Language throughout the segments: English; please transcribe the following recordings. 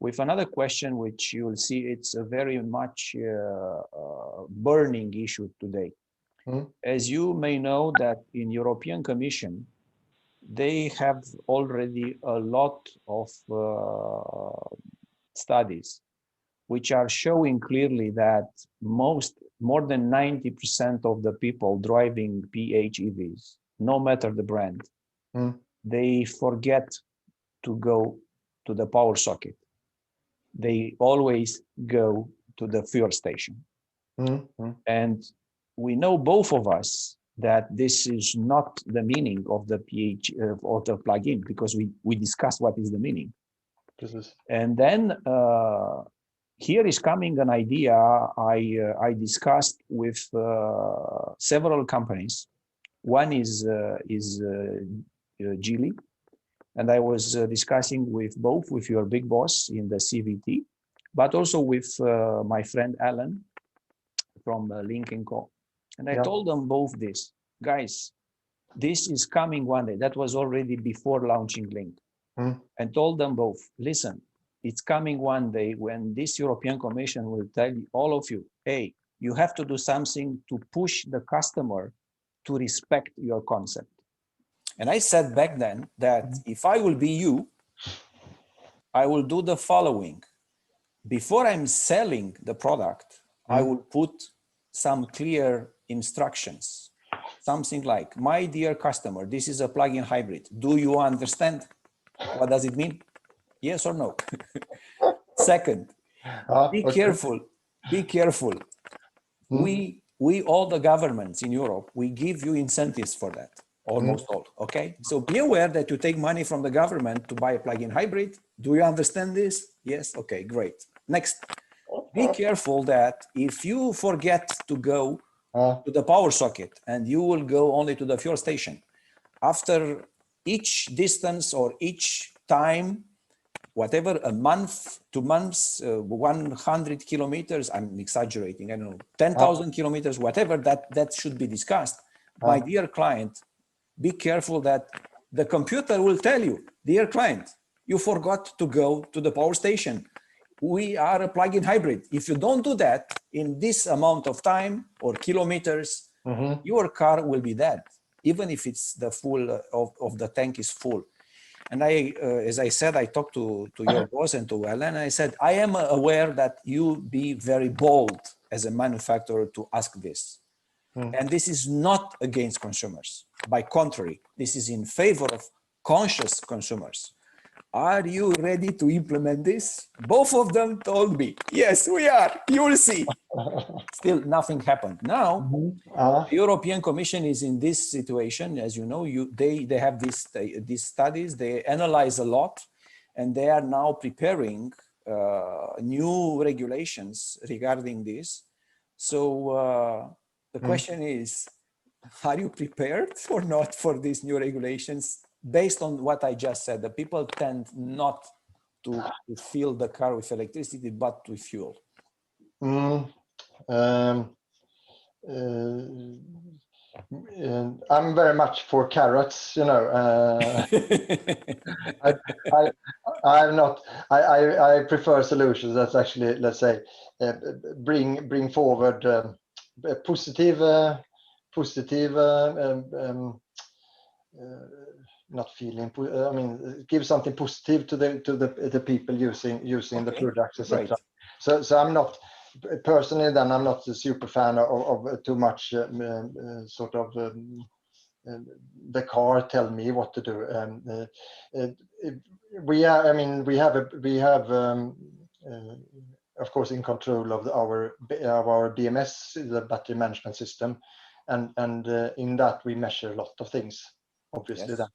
with another question, which you will see it's a very much burning issue today. As you may know that in European Commission, they have already a lot of studies which are showing clearly that more than 90% of the people driving PHEVs, no matter the brand, they forget to go to the power socket. They always go to the fuel station. And we know, both of us, that this is not the meaning of the or the plug-in, because we discussed what is the meaning. And then here is coming an idea I discussed with several companies. One is Geely, and I was discussing with your big boss in the CEVT, but also with my friend Alan from Link & Co. And I told them both this, guys, this is coming one day. That was already before launching Link. And told them both, listen, it's coming one day when this European Commission will tell all of you, hey, you have to do something to push the customer to respect your concept. And I said back then that if I will be you, I will do the following. Before I'm selling the product, I will put some clear instructions, something like, my dear customer, this is a plug-in hybrid. Do you understand? What does it mean? Yes or no? Second, be careful, be careful. We, all the governments in Europe, we give you incentives for that, almost all, okay? So be aware that you take money from the government to buy a plug-in hybrid. Do you understand this? Yes, okay, great. Next, be careful that if you forget to go to the power socket and you will go only to the fuel station, after each distance or each time, whatever, a month, 2 months, 100 kilometers, I'm exaggerating, I don't know, 10,000 kilometers, whatever, that should be discussed. My dear client, be careful that the computer will tell you, dear client, you forgot to go to the power station. We are a plug-in hybrid. If you don't do that in this amount of time or kilometers, your car will be dead, even if it's the full of the tank is full. And I, as I said, I talked to your boss and to Alan, and I said, I am aware that you be very bold as a manufacturer to ask this. And this is not against consumers. By contrary, this is in favor of conscious consumers. Are you ready to implement this? Both of them told me, yes, we are. You will see. Still, nothing happened. Now, the European Commission is in this situation. As you know, they have these studies. They analyze a lot, and they are now preparing new regulations regarding this. So the question is, are you prepared or not for these new regulations? Based on what I just said, the people tend not to fill the car with electricity, but with fuel. I'm very much for carrots, you know. I prefer solutions that's actually, let's say, bring forward positive not feeling, I mean, give something positive to the people using the products, etc. So I'm not personally, then I'm not a super fan of too much sort of the car tell me what to do. We have of course in control of our BMS, the battery management system, and in that we measure a lot of things, obviously. Yes.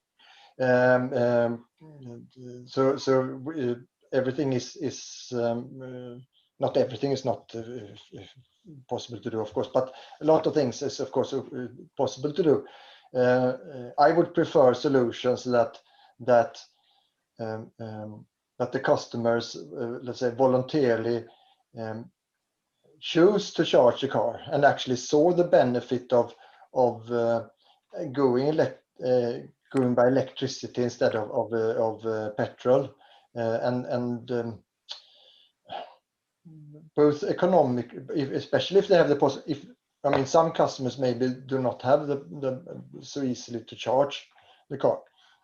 Everything is not everything is not possible to do, of course, but a lot of things is of course possible to do. I would prefer solutions that the customers, let's say, voluntarily choose to charge the car and actually saw the benefit of going by electricity instead of petrol, and both economic, especially if they have I mean, some customers maybe do not have the so easily to charge the car,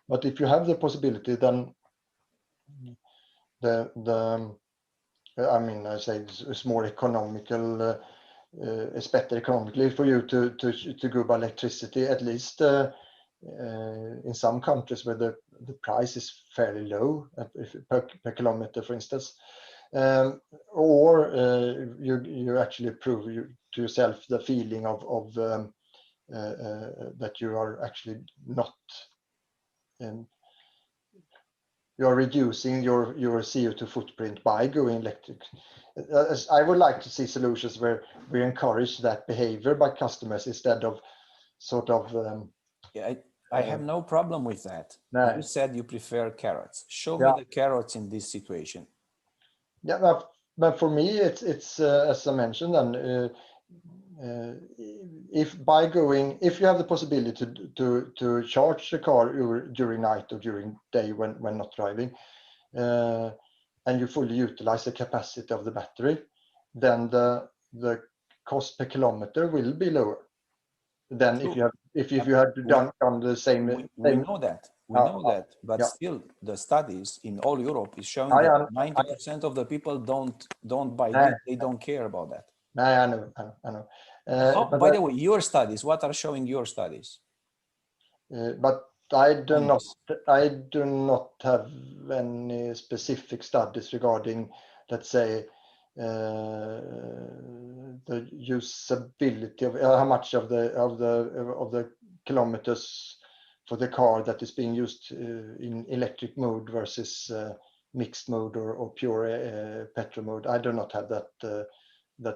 but if you have the possibility, then I mean, I say it's more economical. It's better economically for you to go by electricity, at least in some countries where the price is fairly low per kilometer, for instance. Or you actually prove to yourself the feeling of that you are actually not you are reducing your CO2 footprint by going electric. I would like to see solutions where we encourage that behavior by customers instead of sort of I have no problem with that. No. You said you prefer carrots. Show Yeah. me the carrots in this situation. Yeah, but for me, it's as I mentioned, then if you have the possibility to charge the car during night or during day when not driving, and you fully utilize the capacity of the battery, then the cost per kilometer will be lower than True. if you had done the same. We know that. We know that, but yeah. still, the studies in all Europe is showing I that 90% of the people don't buy this. They don't care about that. I know. By the way, your studies, what are showing your studies? But I do not have any specific studies regarding, let's say, the usability of how much of the kilometers for the car that is being used in electric mode versus mixed mode or pure petrol mode. I do not have that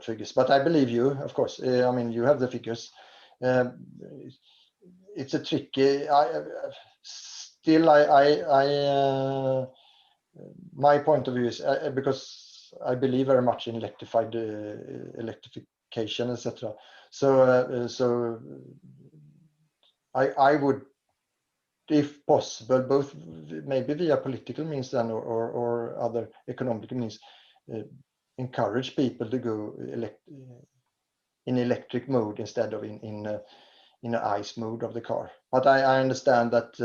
figures, but I believe you, of course. I mean, you have the figures. It's a tricky. My point of view is because I believe very much in electrification, etc. So I would, if possible, both maybe via political means then or other economic means, encourage people to go in electric mode instead of in an ICE mode of the car. But I understand that.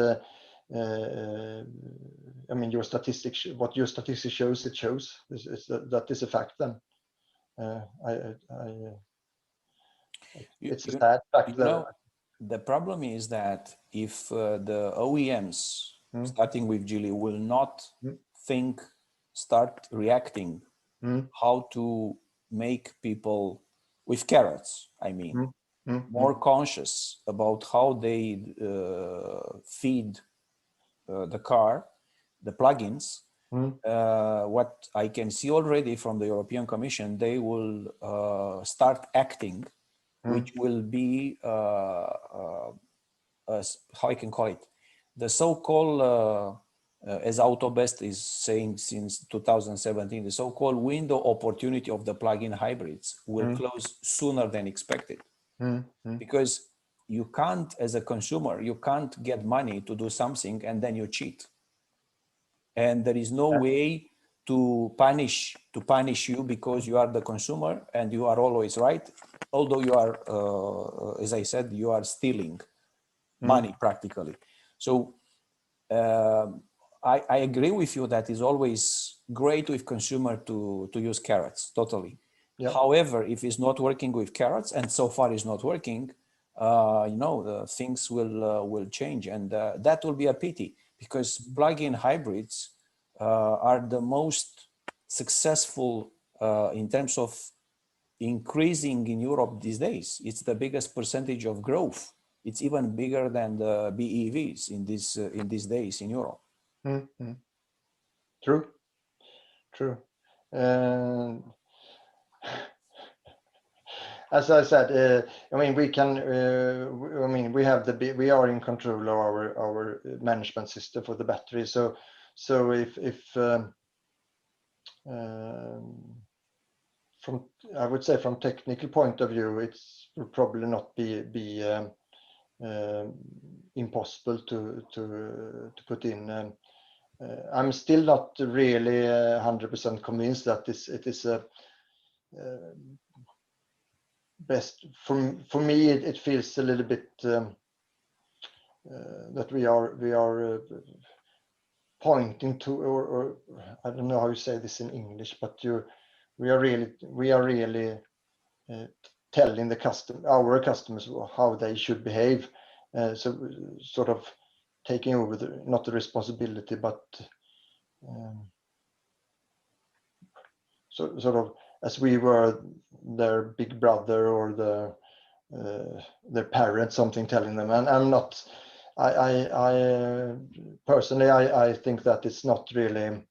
I mean, what your statistics shows, it shows. That is a fact. Then it's a sad fact. The problem is that if the OEMs, starting with Geely, will not start reacting how to make people with carrots, I mean, more conscious about how they feed the car, the plugins. What I can see already from the European Commission, they will start acting, which will be, how I can call it, the so-called, as AUTOBEST is saying since 2017, the so-called window opportunity of the plug-in hybrids will close sooner than expected. Because you can't, as a consumer, you can't get money to do something and then you cheat. And there is no way to punish you because you are the consumer and you are always right. Although you are, as I said, you are stealing money practically. So I agree with you that it's always great with consumer to use carrots, totally. Yeah. However, if it's not working with carrots, and so far it's not working, the things will change, and that will be a pity because plug-in hybrids are the most successful in terms of increasing in Europe these days. It's the biggest percentage of growth. It's even bigger than the BEVs in these days in Europe. True. As I said, I mean, we can. I mean, we are in control of our management system for the battery. So if from, I would say, from technical point of view, it's will probably not be impossible to put in. I'm still not really 100% convinced that it is a best for me. It feels a little bit that we are pointing to, or I don't know how you say this in English, but we are really telling our customers how they should behave. So sort of taking over not the responsibility, but sort of as we were their big brother or their parent, something telling them. And I'm not. I personally, I think that it's not really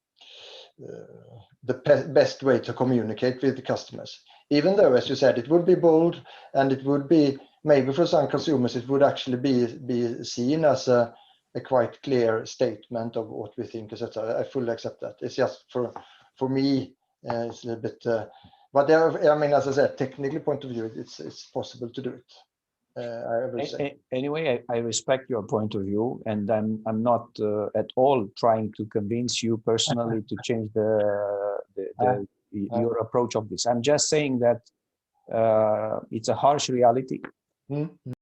the best way to communicate with the customers. Even though, as you said, it would be bold, and it would be maybe for some consumers it would actually be seen as a quite clear statement of what we think, etc. I fully accept that. It's just for me, it's a little bit. But I mean, as I said, technically point of view, it's possible to do it. I will say. Anyway, I respect your point of view, and I'm not at all trying to convince you personally to change your approach of this. I'm just saying that it's a harsh reality.